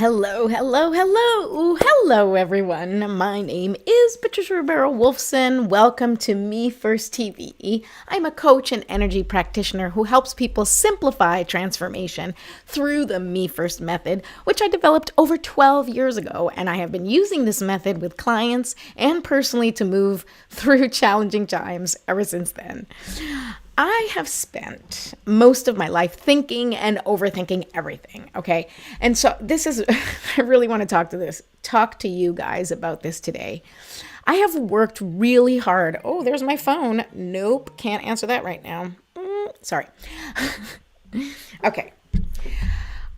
Hello, everyone. My name is Patricia Ribeiro-Wolfson. Welcome to Me First TV. I'm a coach and energy practitioner who helps people simplify transformation through the Me First method, which I developed over 12 years ago, and I have been using this method with clients and personally to move through challenging times ever since then. I have spent most of my life thinking and overthinking everything, okay? And so I really want to talk to you guys about this today. I have worked really hard. Oh, there's my phone. Nope, can't answer that right now. Sorry. Okay.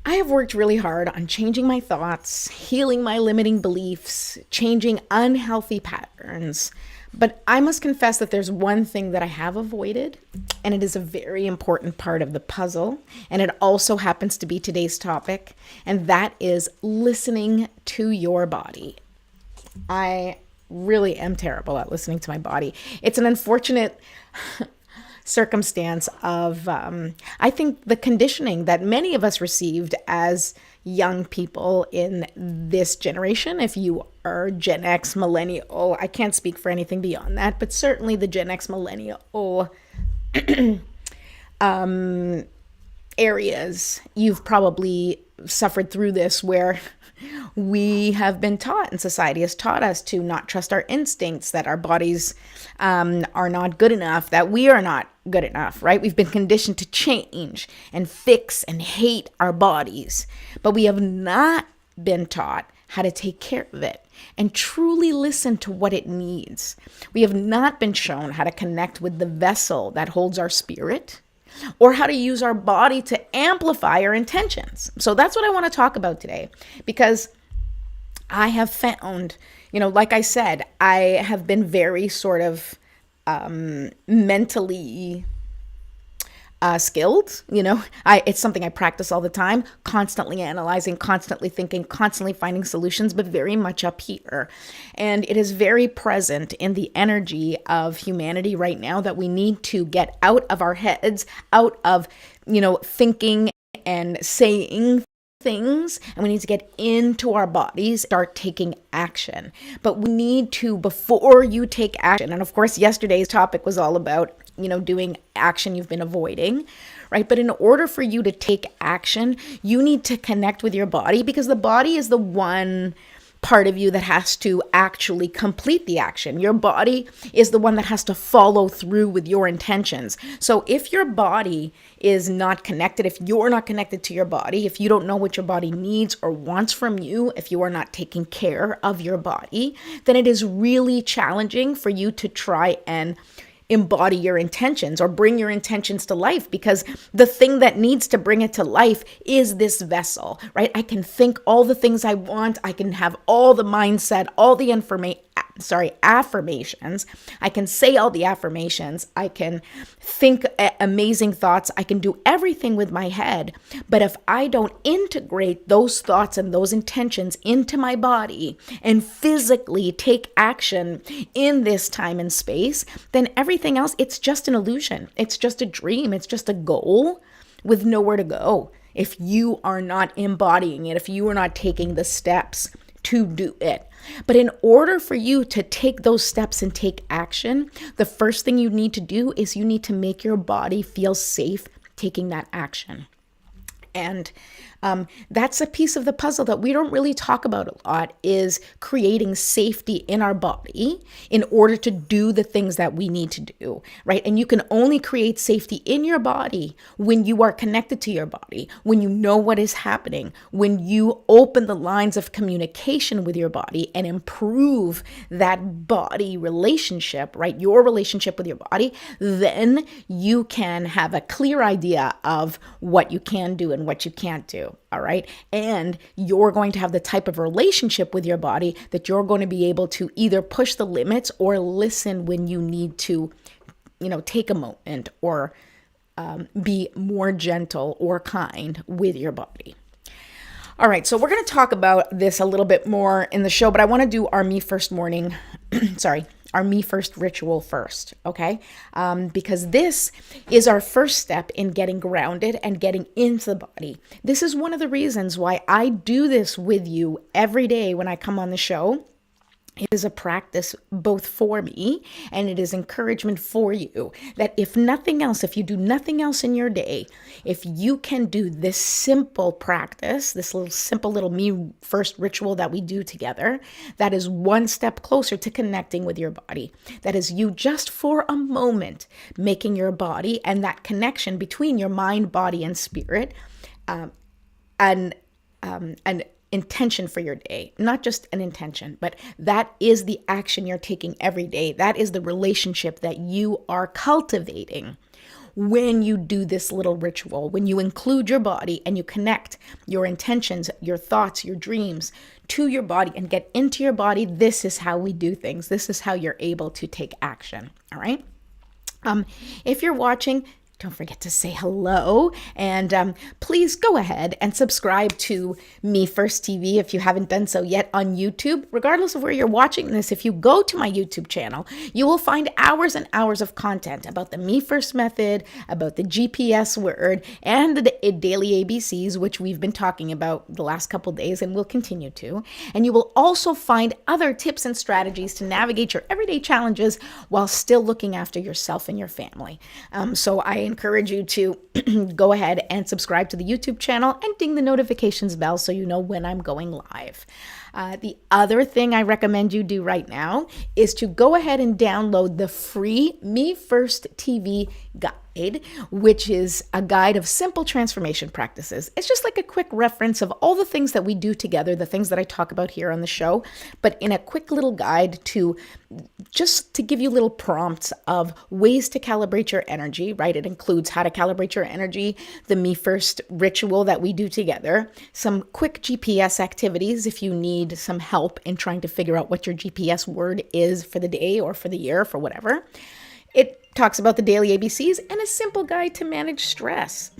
I have worked really hard on changing my thoughts, healing my limiting beliefs, changing unhealthy patterns. But I must confess that there's one thing that I have avoided, and it is a very important part of the puzzle, and it also happens to be today's topic, and that is listening to your body. I really am terrible at listening to my body. It's an unfortunate circumstance of, I think, the conditioning that many of us received as young people in this generation. If you are Gen X, millennial, I can't speak for anything beyond that, but certainly the Gen X, millennial areas, you've probably suffered through this, where we have been taught, and society has taught us to not trust our instincts, that our bodies are not good enough, that we are not good enough, right? We've been conditioned to change and fix and hate our bodies, but we have not been taught how to take care of it and truly listen to what it needs. We have not been shown how to connect with the vessel that holds our spirit, or how to use our body to amplify our intentions. So that's what I want to talk about today, because I have found, like I said, I have been very sort of mentally skilled. It's something I practice all the time, constantly analyzing, constantly thinking, constantly finding solutions, but very much up here. And it is very present in the energy of humanity right now that we need to get out of our heads, out of, thinking and saying things, and we need to get into our bodies, start taking action. But we need to, before you take action, and of course yesterday's topic was all about doing action you've been avoiding, right? But in order for you to take action, you need to connect with your body, because the body is the one part of you that has to actually complete the action. Your body is the one that has to follow through with your intentions. So if your body is not connected, if you're not connected to your body, if you don't know what your body needs or wants from you, if you are not taking care of your body, then it is really challenging for you to try and embody your intentions or bring your intentions to life, because the thing that needs to bring it to life is this vessel, right? I can think all the things I want. I can have all the mindset, all the affirmations. I can say all the affirmations. I can think amazing thoughts. I can do everything with my head. But if I don't integrate those thoughts and those intentions into my body and physically take action in this time and space, then everything else, it's just an illusion. It's just a dream. It's just a goal with nowhere to go. If you are not embodying it, if you are not taking the steps to do it. But in order for you to take those steps and take action, the first thing you need to do is you need to make your body feel safe taking that action. And that's a piece of the puzzle that we don't really talk about a lot, is creating safety in our body in order to do the things that we need to do, right? And you can only create safety in your body when you are connected to your body, when you know what is happening, when you open the lines of communication with your body and improve that body relationship, right? Your relationship with your body, then you can have a clear idea of what you can do and what you can't do. All right. And you're going to have the type of relationship with your body that you're going to be able to either push the limits or listen when you need to, take a moment or be more gentle or kind with your body. All right. So we're going to talk about this a little bit more in the show, but I want to do our Me First morning, our Me First ritual first, okay? Because this is our first step in getting grounded and getting into the body. This is one of the reasons why I do this with you every day when I come on the show. It is a practice both for me and it is encouragement for you that if nothing else, if you do nothing else in your day, if you can do this simple practice, this simple little Me First ritual that we do together, that is one step closer to connecting with your body. That is you just for a moment making your body and that connection between your mind, body, and spirit and intention for your day, not just an intention, but that is the action you're taking every day. That is the relationship that you are cultivating when you do this little ritual, when you include your body and you connect your intentions, your thoughts, your dreams to your body and get into your body. This is how we do things. This is how you're able to take action. All right. If you're watching, don't forget to say hello and please go ahead and subscribe to Me First TV if you haven't done so yet on YouTube. Regardless of where you're watching this, if you go to my YouTube channel, you will find hours and hours of content about the Me First method, about the GPS word, and the daily ABCs, which we've been talking about the last couple days and will continue to. And you will also find other tips and strategies to navigate your everyday challenges while still looking after yourself and your family. So I encourage you to go ahead and subscribe to the YouTube channel and ding the notifications bell so you know when I'm going live. The other thing I recommend you do right now is to go ahead and download the free Me First TV guide, which is a guide of simple transformation practices. It's just like a quick reference of all the things that we do together, the things that I talk about here on the show, but in a quick little guide to just to give you little prompts of ways to calibrate your energy, right? It includes how to calibrate your energy, the Me First ritual that we do together, some quick GPS activities if you need some help in trying to figure out what your GPS word is for the day or for the year, for whatever. It talks about the daily ABCs and a simple guide to manage stress.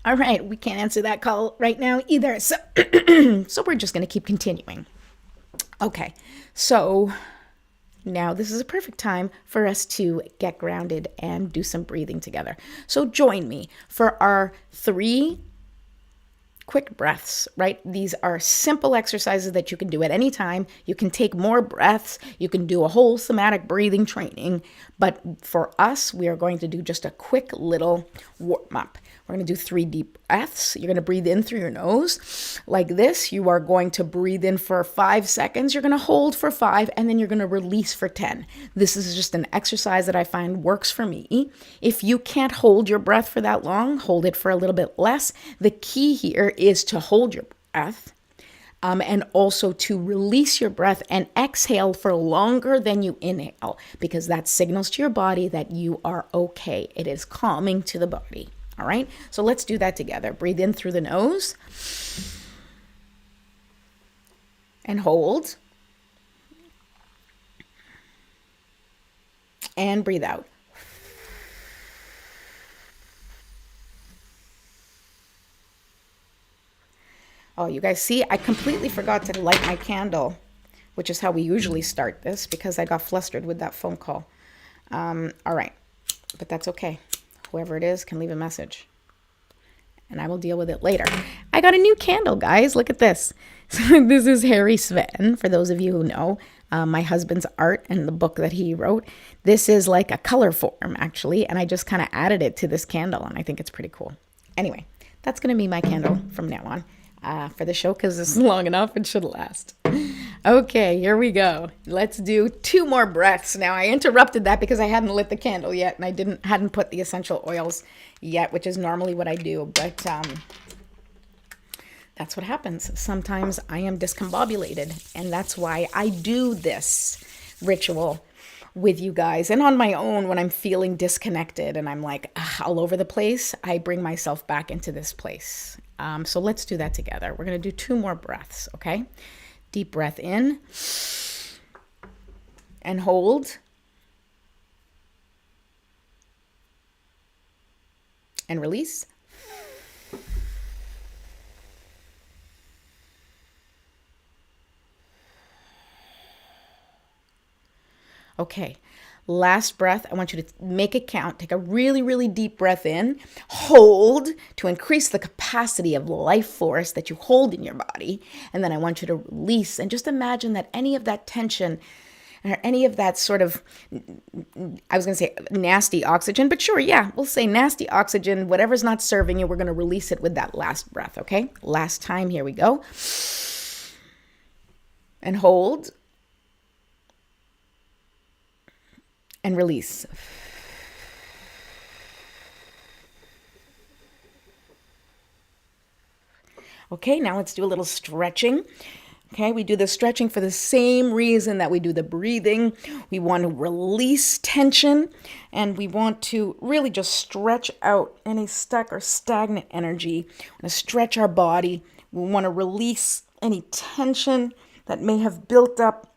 All right, we can't answer that call right now either. So, so we're just going to keep continuing. Okay, so now this is a perfect time for us to get grounded and do some breathing together. So join me for our 3 quick breaths, right? These are simple exercises that you can do at any time. You can take more breaths. You can do a whole somatic breathing training. But for us, we are going to do just a quick little warm up. We're going to do 3 deep breaths. You're going to breathe in through your nose like this. You are going to breathe in for 5 seconds. You're going to hold for 5, and then you're going to release for 10. This is just an exercise that I find works for me. If you can't hold your breath for that long, hold it for a little bit less. The key here is to hold your breath. And also to release your breath and exhale for longer than you inhale, because that signals to your body that you are okay. It is calming to the body. All right, so let's do that together. Breathe in through the nose and hold. And breathe out. Oh, you guys see, I completely forgot to light my candle, which is how we usually start this because I got flustered with that phone call. All right, but that's okay. Whoever it is can leave a message and I will deal with it later. I got a new candle, guys. Look at this. So this is Harry Sven, for those of you who know, my husband's art and the book that he wrote. This is like a color form, actually, and I just kind of added it to this candle, and I think it's pretty cool. Anyway, that's going to be my candle from now on. For the show, because it's long enough, it should last. Okay, here we go. Let's do 2 more breaths. Now, I interrupted that because I hadn't lit the candle yet, and I hadn't put the essential oils yet, which is normally what I do, but that's what happens. Sometimes I am discombobulated, and that's why I do this ritual with you guys. And on my own, when I'm feeling disconnected and I'm like all over the place, I bring myself back into this place. So let's do that together. We're going to do 2 more breaths, okay? Deep breath in and hold and release. Okay. Last breath, I want you to make it count. Take a really, really deep breath in. Hold to increase the capacity of life force that you hold in your body. And then I want you to release and just imagine that any of that tension or any of that sort of, I was going to say nasty oxygen, but sure, yeah, we'll say nasty oxygen, whatever's not serving you, we're going to release it with that last breath, okay? Last time, here we go. And hold. And release. Okay, now let's do a little stretching. Okay, we do the stretching for the same reason that we do the breathing. We want to release tension and we want to really just stretch out any stuck or stagnant energy. We want to stretch our body. We want to release any tension that may have built up.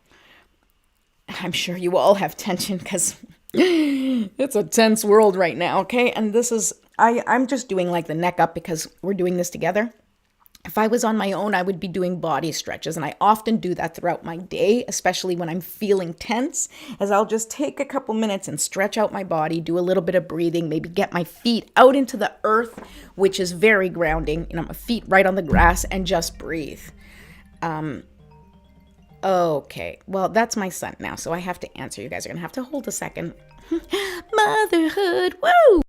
I'm sure you all have tension because it's a tense world right now, okay? And this is, I'm just doing like the neck up because we're doing this together. If I was on my own, I would be doing body stretches. And I often do that throughout my day, especially when I'm feeling tense, as I'll just take a couple minutes and stretch out my body, do a little bit of breathing, maybe get my feet out into the earth, which is very grounding. You know, my feet right on the grass and just breathe. Okay, well, that's my son now, so I have to answer. You guys are going to have to hold a second. Motherhood, woo!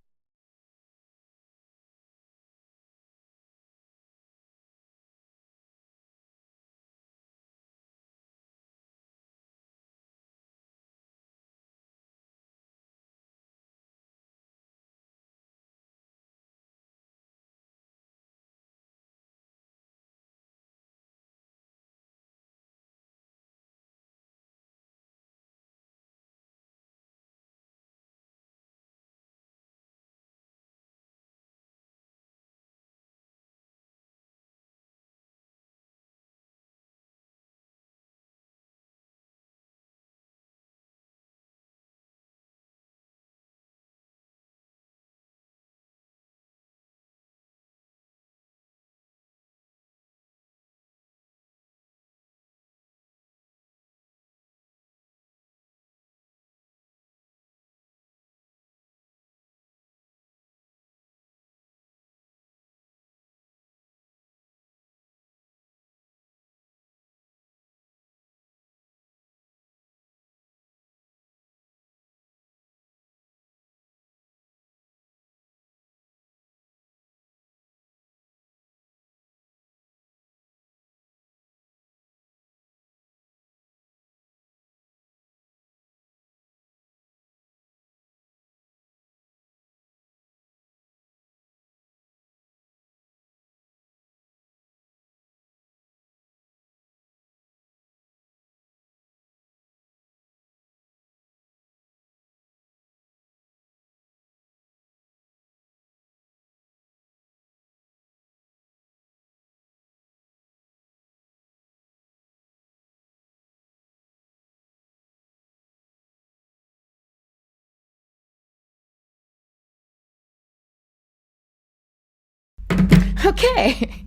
Okay.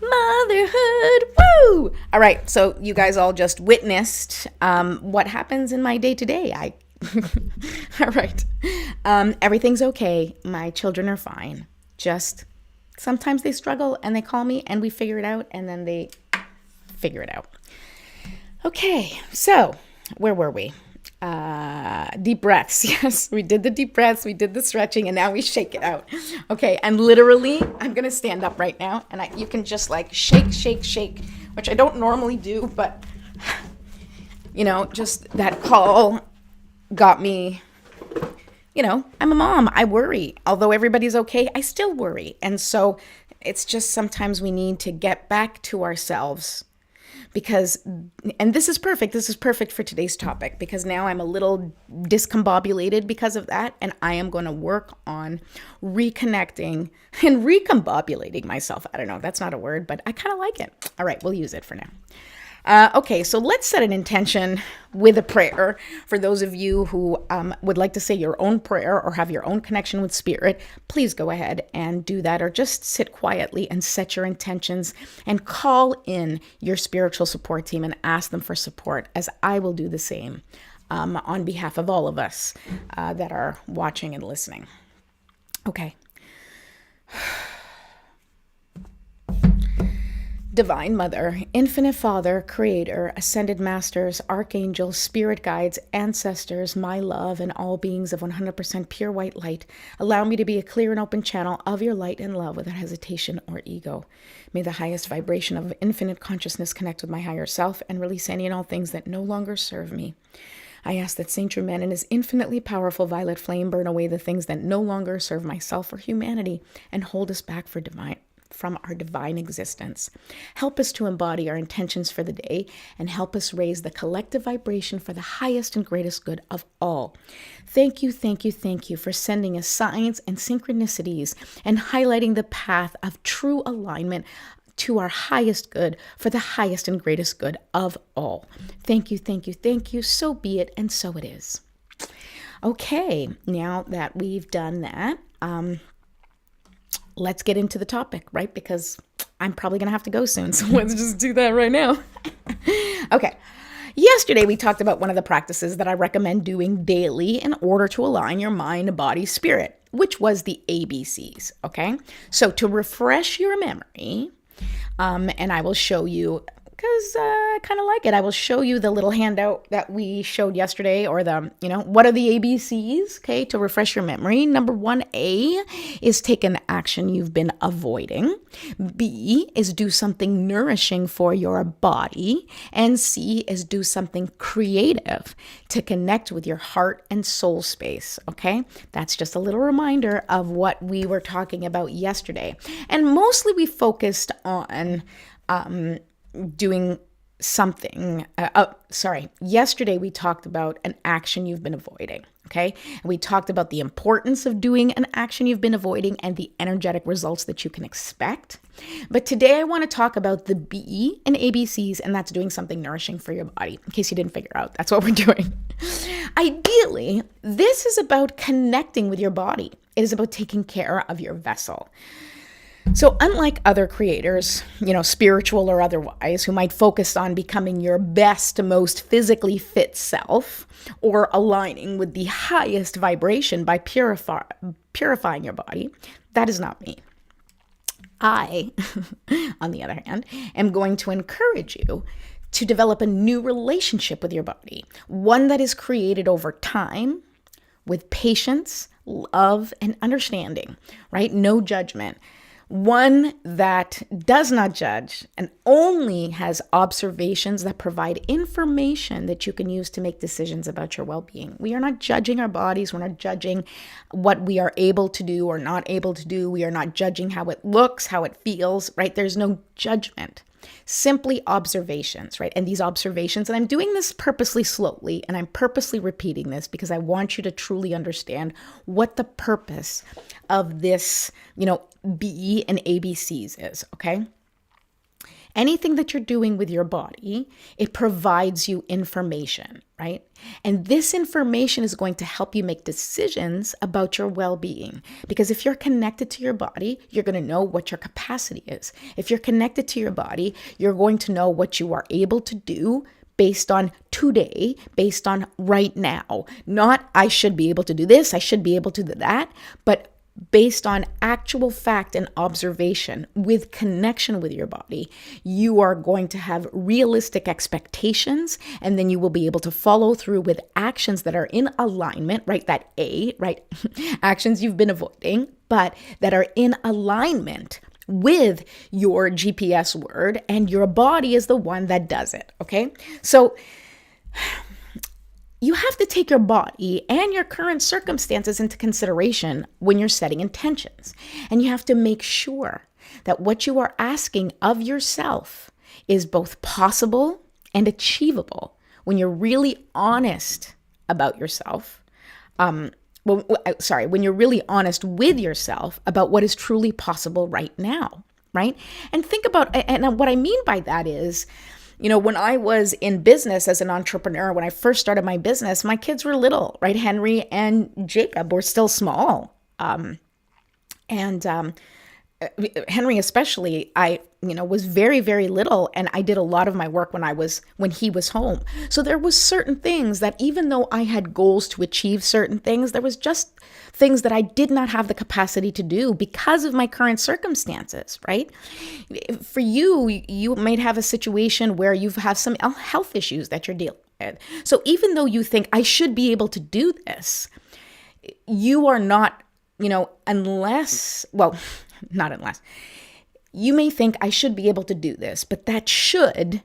Motherhood, woo! All right, so you guys all just witnessed what happens in my day to day. All right. Everything's okay. My children are fine. Just sometimes they struggle and they call me and we figure it out and then they figure it out. Okay, so where were we? Deep breaths. Yes, we did the deep breaths, we did the stretching, and now we shake it out. Okay, and literally, I'm gonna stand up right now, and you can just like shake, shake, shake, which I don't normally do, but you know, just that call got me. You know, I'm a mom. I worry. Although everybody's okay, I still worry, and so it's just sometimes we need to get back to ourselves. Because, and this is perfect for today's topic because now I'm a little discombobulated because of that. And I am going to work on reconnecting and recombobulating myself. I don't know, that's not a word, but I kind of like it. All right, we'll use it for now. Okay, so let's set an intention with a prayer. For those of you who would like to say your own prayer or have your own connection with spirit, please go ahead and do that, or just sit quietly and set your intentions and call in your spiritual support team and ask them for support, as I will do the same. on behalf of all of us that are watching and listening. Okay. Divine Mother, Infinite Father, Creator, Ascended Masters, Archangels, Spirit Guides, Ancestors, my love, and all beings of 100% pure white light, allow me to be a clear and open channel of your light and love without hesitation or ego. May the highest vibration of infinite consciousness connect with my higher self and release any and all things that no longer serve me. I ask that Saint Germain and his infinitely powerful violet flame burn away the things that no longer serve myself or humanity and hold us back from our divine existence. Help us to embody our intentions for the day and help us raise the collective vibration for the highest and greatest good of all. Thank you, thank you, thank you for sending us signs and synchronicities and highlighting the path of true alignment to our highest good for the highest and greatest good of all. Thank you, thank you, thank you. So be it, and so it is. Okay, now that we've done that, let's get into the topic, right? Because I'm probably going to have to go soon, so let's just do that right now. Okay. Yesterday, we talked about one of the practices that I recommend doing daily in order to align your mind, body, spirit, which was the ABCs, okay? So to refresh your memory, and I will show you, because I kind of like it, I will show you the little handout that we showed yesterday, or what are the ABCs, okay, to refresh your memory. Number 1A is take an action you've been avoiding. B is do something nourishing for your body. And C is do something creative to connect with your heart and soul space, okay? That's just a little reminder of what we were talking about yesterday. And mostly we focused on doing something. Yesterday we talked about an action you've been avoiding, okay? And we talked about the importance of doing an action you've been avoiding and the energetic results that you can expect. But today I want to talk about the B in ABCs, and that's doing something nourishing for your body. In case you didn't figure out, that's what we're doing. Ideally, this is about connecting with your body. It is about taking care of your vessel. So unlike other creators, spiritual or otherwise, who might focus on becoming your best, most physically fit self or aligning with the highest vibration by purifying your body, that is not me. I, on the other hand, am going to encourage you to develop a new relationship with your body, one that is created over time with patience, love, and understanding, right? No judgment. One that does not judge and only has observations that provide information that you can use to make decisions about your well-being. We are not judging our bodies. We're not judging what we are able to do or not able to do. We are not judging how it looks, how it feels, right? There's no judgment. Simply observations, right? And these observations, and I'm doing this purposely slowly, and I'm purposely repeating this because I want you to truly understand what the purpose of this, B and ABCs is, okay? Anything that you're doing with your body, it provides you information, right? And this information is going to help you make decisions about your well-being. Because if you're connected to your body, you're going to know what your capacity is. If you're connected to your body, you're going to know what you are able to do based on today, based on right now. Not, I should be able to do this, I should be able to do that, but based on actual fact and observation with connection with your body, you are going to have realistic expectations, and then you will be able to follow through with actions that are in alignment, right? That A, right? Actions you've been avoiding, but that are in alignment with your GPS word, and your body is the one that does it, okay? So you have to take your body and your current circumstances into consideration when you're setting intentions. And you have to make sure that what you are asking of yourself is both possible and achievable when you're really honest about yourself. When you're really honest with yourself about what is truly possible right now, right? And think about, and what I mean by that is, when I was in business as an entrepreneur, when I first started my business, my kids were little, right? Henry and Jacob were still small. Henry especially, I, was very, very little, and I did a lot of my work when he was home. So there was certain things that, even though I had goals to achieve certain things, there was just things that I did not have the capacity to do because of my current circumstances, right? For you, you might have a situation where you have some health issues that you're dealing with. So even though you think I should be able to do this, you are not, not unless. You may think I should be able to do this, but that should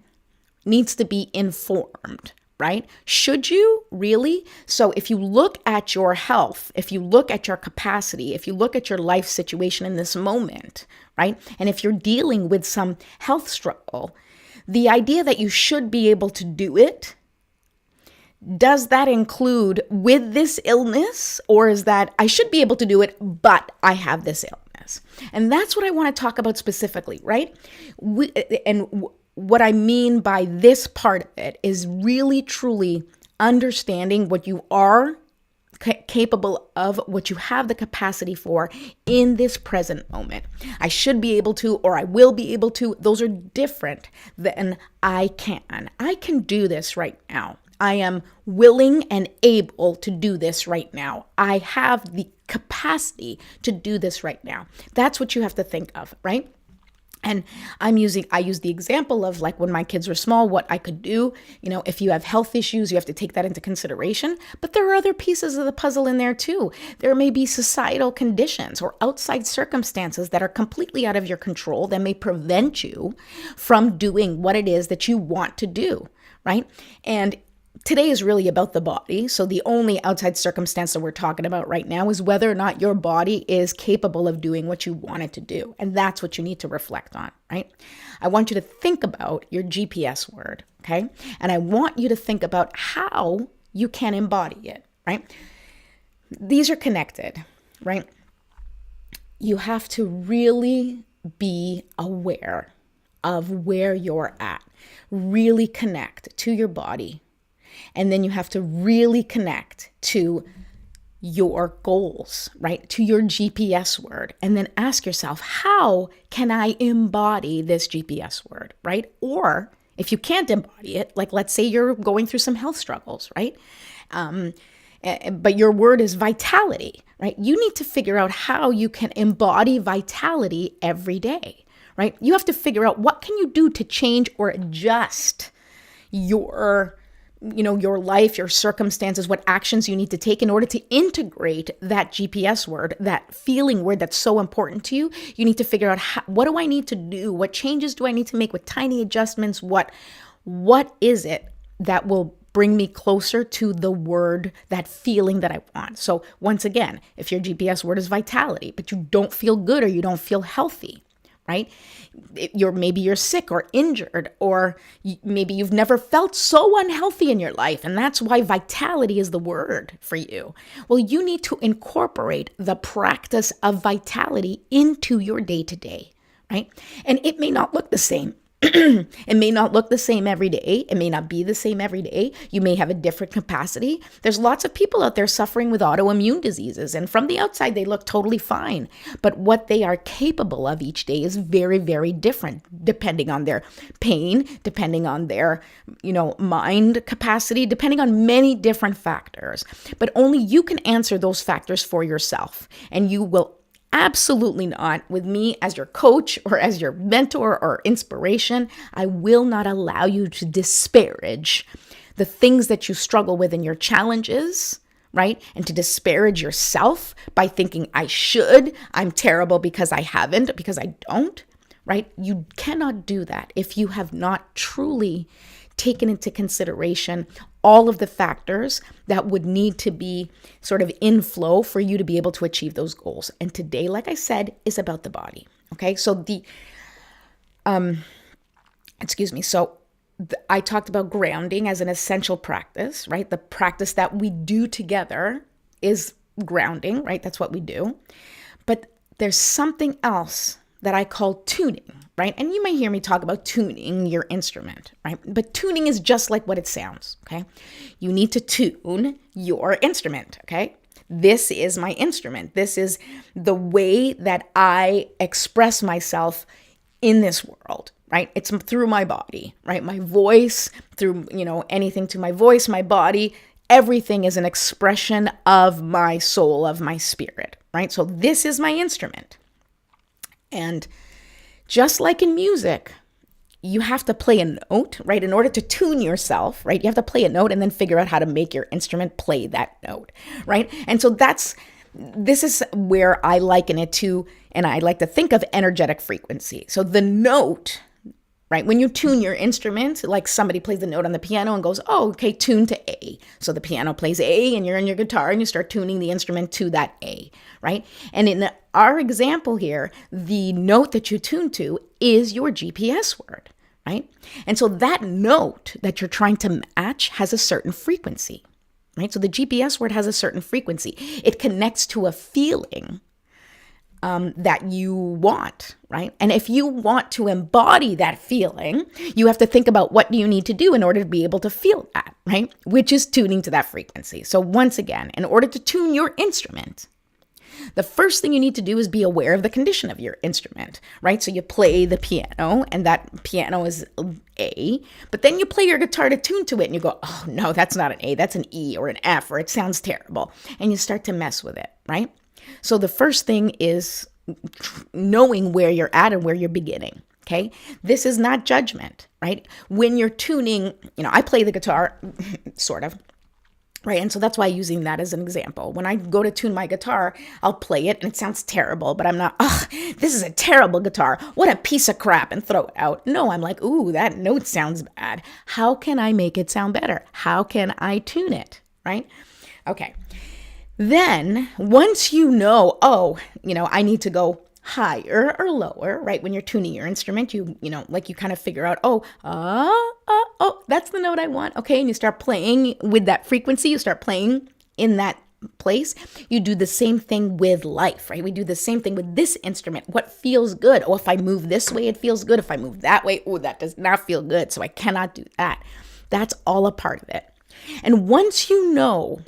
needs to be informed, right? Should you really? So if you look at your health, if you look at your capacity, if you look at your life situation in this moment, right? And if you're dealing with some health struggle, the idea that you should be able to do it, does that include with this illness, or is that I should be able to do it, but I have this illness? And that's what I want to talk about specifically, right? What I mean by this part of it is really, truly understanding what you are capable of, what you have the capacity for in this present moment. I should be able to, or I will be able to. Those are different than I can. I can do this right now. I am willing and able to do this right now. I have the capacity to do this right now. That's what you have to think of, right? And I use the example of, like, when my kids were small, what I could do. If you have health issues, you have to take that into consideration. But there are other pieces of the puzzle in there too. There may be societal conditions or outside circumstances that are completely out of your control that may prevent you from doing what it is that you want to do, right? And today is really about the body. So the only outside circumstance that we're talking about right now is whether or not your body is capable of doing what you want it to do. And that's what you need to reflect on, right? I want you to think about your GPS word, okay? And I want you to think about how you can embody it, right? These are connected, right? You have to really be aware of where you're at, really connect to your body. And then you have to really connect to your goals, right? To your GPS word. And then ask yourself, how can I embody this GPS word, right? Or if you can't embody it, like, let's say you're going through some health struggles, right? But your word is vitality, right? You need to figure out how you can embody vitality every day, right? You have to figure out, what can you do to change or adjust your life, your circumstances, what actions you need to take in order to integrate that GPS word, that feeling word that's so important to you. You need to figure out, what do I need to do? What changes do I need to make with tiny adjustments? What is it that will bring me closer to the word, that feeling that I want? So once again, if your GPS word is vitality, but you don't feel good or you don't feel healthy, right? Maybe you're sick or injured, or maybe you've never felt so unhealthy in your life, and that's why vitality is the word for you. Well, you need to incorporate the practice of vitality into your day-to-day, right? And it may not look the same. It may not look the same every day. It may not be the same every day. You may have a different capacity. There's lots of people out there suffering with autoimmune diseases, and from the outside, they look totally fine. But what they are capable of each day is very, very different, depending on their pain, depending on their, mind capacity, depending on many different factors. But only you can answer those factors for yourself, and you will absolutely not, with me as your coach or as your mentor or inspiration, I will not allow you to disparage the things that you struggle with in your challenges, right? And to disparage yourself by thinking, I'm terrible because I haven't, because I don't, right? You cannot do that if you have not truly taken into consideration all of the factors that would need to be sort of in flow for you to be able to achieve those goals. And today, like I said, is about the body. Okay. So I talked about grounding as an essential practice, right? The practice that we do together is grounding, right? That's what we do. But there's something else that I call tuning, right? And you may hear me talk about tuning your instrument, right? But tuning is just like what it sounds, okay? You need to tune your instrument, okay? This is my instrument. This is the way that I express myself in this world, right? It's through my body, right? My voice, through, anything to my voice, my body, everything is an expression of my soul, of my spirit, right? So this is my instrument. And just like in music, you have to play a note, right? In order to tune yourself, right? You have to play a note and then figure out how to make your instrument play that note, right? And so this is where I liken it to, and I like to think of energetic frequency. So the note, right? When you tune your instrument, like somebody plays the note on the piano and goes, oh, okay, tune to A. So the piano plays A and you're in your guitar and you start tuning the instrument to that A, right? And in our example here, the note that you tune to is your GPS word, right? And so that note that you're trying to match has a certain frequency, right? So the GPS word has a certain frequency. It connects to a feeling that you want, right? And if you want to embody that feeling, you have to think about what do you need to do in order to be able to feel that, right? Which is tuning to that frequency. So once again, in order to tune your instrument, the first thing you need to do is be aware of the condition of your instrument, right? So you play the piano and that piano is A, but then you play your guitar to tune to it and you go, oh no, that's not an A, that's an E or an F, or it sounds terrible. And you start to mess with it, right? So the first thing is knowing where you're at and where you're beginning, okay? This is not judgment, right? When you're tuning, I play the guitar, sort of, right? And so that's why I'm using that as an example. When I go to tune my guitar, I'll play it and it sounds terrible, but I'm not, this is a terrible guitar. What a piece of crap, and throw it out. No, I'm like, ooh, that note sounds bad. How can I make it sound better? How can I tune it, right? Okay. Then once you know, I need to go higher or lower, right? When you're tuning your instrument, you kind of figure out, that's the note I want. Okay. And you start playing with that frequency. You start playing in that place. You do the same thing with life, right? We do the same thing with this instrument. What feels good? Oh, if I move this way, it feels good. If I move that way, oh, that does not feel good. So I cannot do that. That's all a part of it. And once you know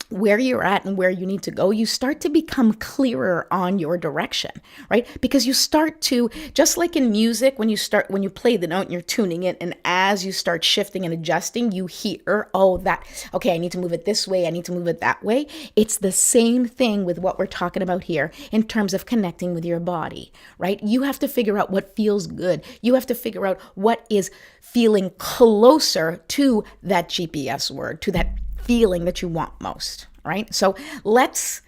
where you're at and where you need to go, you start to become clearer on your direction, right? Because you start to, just like in music, when you play the note and you're tuning it, and as you start shifting and adjusting, you hear, okay, I need to move it this way, I need to move it that way. It's the same thing with what we're talking about here in terms of connecting with your body, right? You have to figure out what feels good. You have to figure out what is feeling closer to that GPS word, to that feeling that you want most, right? So let's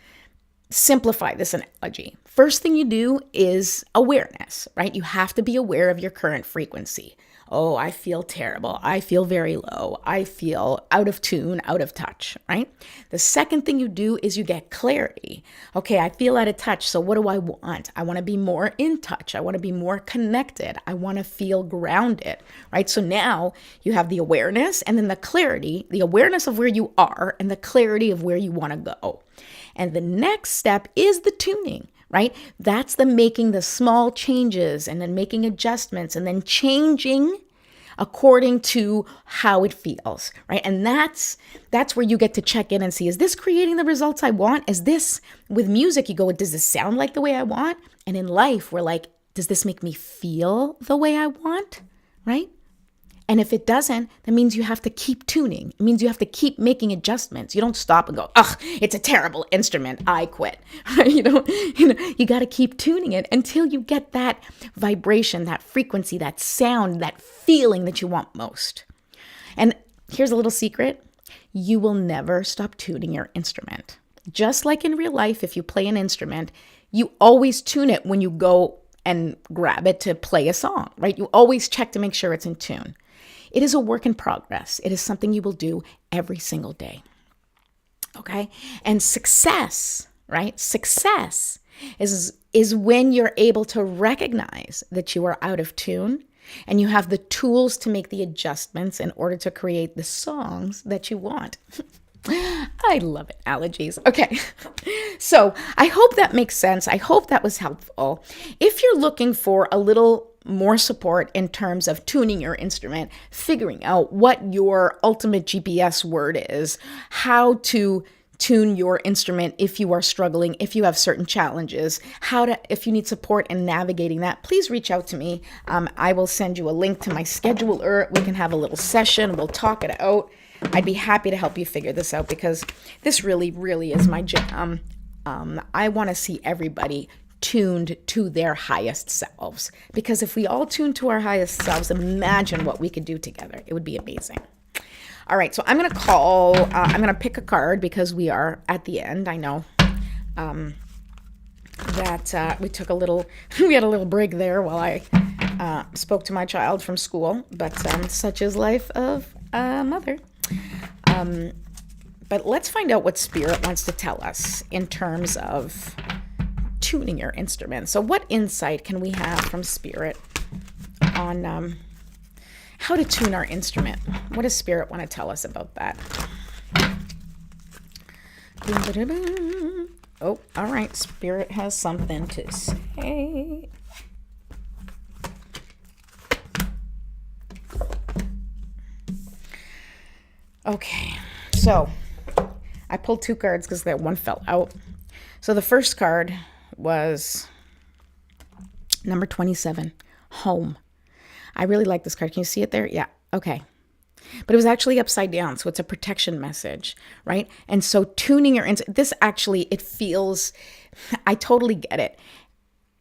simplify this analogy. First thing you do is awareness, right? You have to be aware of your current frequency. Oh, I feel terrible. I feel very low. I feel out of tune, out of touch, right? The second thing you do is you get clarity. Okay, I feel out of touch. So what do I want? I want to be more in touch. I want to be more connected. I want to feel grounded, right? So now you have the awareness and then the clarity, the awareness of where you are and the clarity of where you want to go. And the next step is the tuning, right? That's the making the small changes and then making adjustments and then changing according to how it feels, right? And that's where you get to check in and see, is this creating the results I want? Is this, with music, you go, does this sound like the way I want? And in life, we're like, does this make me feel the way I want, right? And if it doesn't, that means you have to keep tuning. It means you have to keep making adjustments. You don't stop and go, it's a terrible instrument, I quit. You got to keep tuning it until you get that vibration, that frequency, that sound, that feeling that you want most. And here's a little secret. You will never stop tuning your instrument. Just like in real life, if you play an instrument, you always tune it when you go and grab it to play a song, right? You always check to make sure it's in tune. It is a work in progress. It is something you will do every single day. Okay? And success, right? Success is when you're able to recognize that you are out of tune and you have the tools to make the adjustments in order to create the songs that you want. I love analogies. Okay. So I hope that makes sense. I hope that was helpful. If you're looking for a little more support in terms of tuning your instrument, figuring out what your ultimate GPS word is, how to tune your instrument if you are struggling, if you have certain challenges, if you need support in navigating that, please reach out to me. I will send you a link to my scheduler. We can have a little session. We'll talk it out. I'd be happy to help you figure this out because this really, really is my jam. I want to see everybody tuned to their highest selves, because if we all tune to our highest selves, imagine what we could do together. It would be amazing. All right, so I'm going to pick a card because we are at the end. I know that we took we had a little break there while I spoke to my child from school, but such is life of a mother. But let's find out what Spirit wants to tell us in terms of tuning your instrument. So what insight can we have from Spirit on how to tune our instrument? What does Spirit want to tell us about that? Oh, all right. Spirit has something to say. Okay, so I pulled 2 cards because that one fell out. So the first card was number 27, home. I really like this card. Can you see it there? Yeah. Okay. But it was actually upside down. So it's a protection message, right? And so tuning your, this actually, it feels, I totally get it.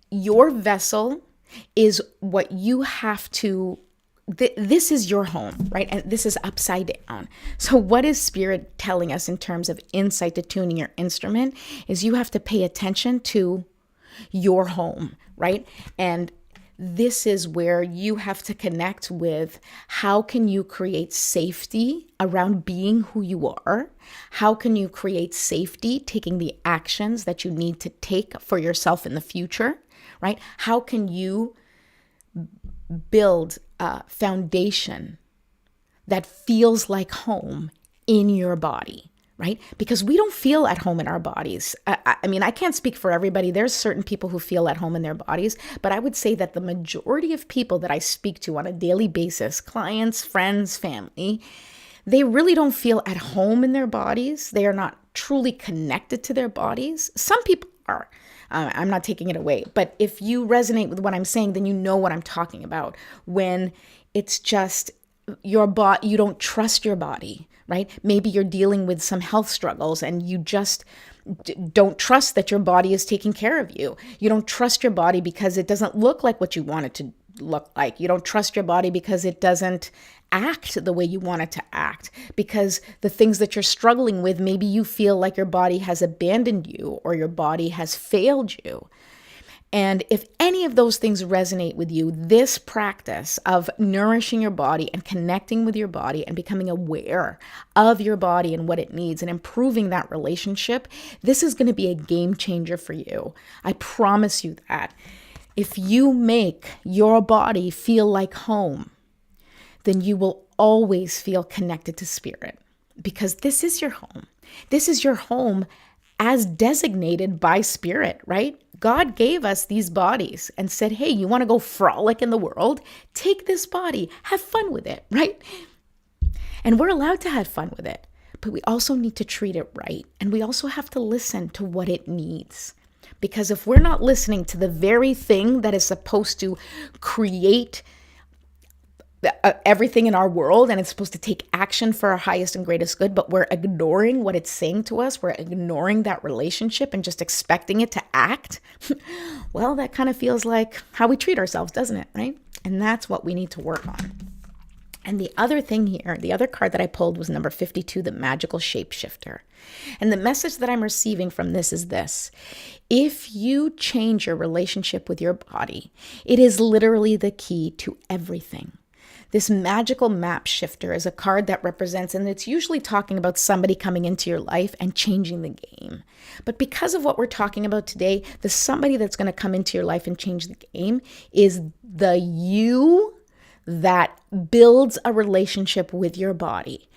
Your vessel is what you have to, this is your home, right? And this is upside down. So what is Spirit telling us in terms of insight to tuning your instrument is you have to pay attention to your home, right? And this is where you have to connect with how can you create safety around being who you are? How can you create safety taking the actions that you need to take for yourself in the future, right? How can you build a foundation that feels like home in your body? Right? Because we don't feel at home in our bodies. I mean, I can't speak for everybody. There's certain people who feel at home in their bodies, but I would say that the majority of people that I speak to on a daily basis, clients, friends, family, they really don't feel at home in their bodies. They are not truly connected to their bodies. Some people are. I'm not taking it away. But if you resonate with what I'm saying, then you know what I'm talking about. When it's just your body, you don't trust your body. Right? Maybe you're dealing with some health struggles and you just don't trust that your body is taking care of you. You don't trust your body because it doesn't look like what you want it to look like. You don't trust your body because it doesn't act the way you want it to act. Because the things that you're struggling with, maybe you feel like your body has abandoned you or your body has failed you. And if any of those things resonate with you, this practice of nourishing your body and connecting with your body and becoming aware of your body and what it needs and improving that relationship, this is going to be a game changer for you. I promise you that. If you make your body feel like home, then you will always feel connected to Spirit, because this is your home. This is your home as designated by Spirit, right? God gave us these bodies and said, hey, you want to go frolic in the world? Take this body, have fun with it, right? And we're allowed to have fun with it, but we also need to treat it right. And we also have to listen to what it needs. Because if we're not listening to the very thing that is supposed to create everything in our world, and it's supposed to take action for our highest and greatest good, but we're ignoring what it's saying to us, we're ignoring that relationship and just expecting it to act, well, that kind of feels like how we treat ourselves, doesn't it, right? And that's what we need to work on. And the other thing here, the other card that I pulled was number 52, the magical shapeshifter. And the message that I'm receiving from this is this: if you change your relationship with your body, it is literally the key to everything. This magical map shifter is a card that represents, and it's usually talking about somebody coming into your life and changing the game. But because of what we're talking about today, the somebody that's going to come into your life and change the game is the you that builds a relationship with your body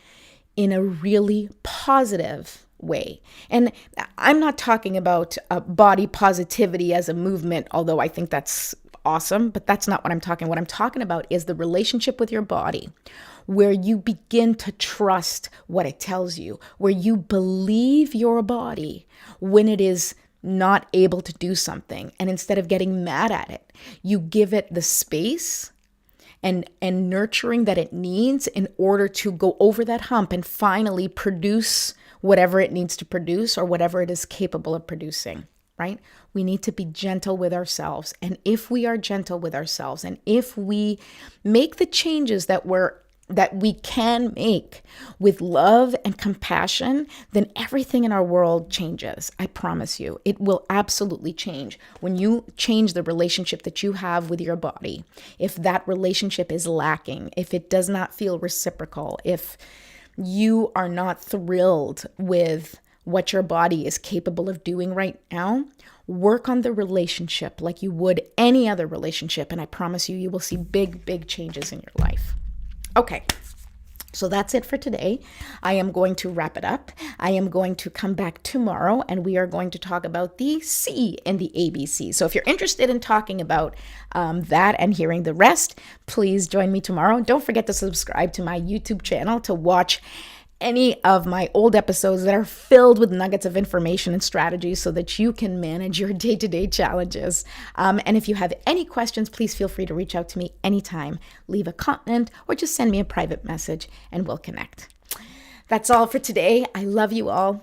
in a really positive way. And I'm not talking about body positivity as a movement, although I think that's awesome, but that's not what I'm talking. What I'm talking about is the relationship with your body, where you begin to trust what it tells you, where you believe your body when it is not able to do something. And instead of getting mad at it, you give it the space and nurturing that it needs in order to go over that hump and finally produce whatever it needs to produce or whatever it is capable of producing, right? We need to be gentle with ourselves. And if we are gentle with ourselves, and if we make the changes that we can make with love and compassion, then everything in our world changes. I promise you, it will absolutely change. When you change the relationship that you have with your body, if that relationship is lacking, if it does not feel reciprocal, if you are not thrilled with what your body is capable of doing right now, work on the relationship like you would any other relationship. And I promise you, you will see big, big changes in your life. Okay, so that's it for today. I am going to wrap it up. I am going to come back tomorrow and we are going to talk about the C in the ABC. So if you're interested in talking about that and hearing the rest, please join me tomorrow. Don't forget to subscribe to my YouTube channel to watch any of my old episodes that are filled with nuggets of information and strategies so that you can manage your day-to-day challenges. And if you have any questions, please feel free to reach out to me anytime. Leave a comment or just send me a private message and we'll connect. That's all for today. I love you all.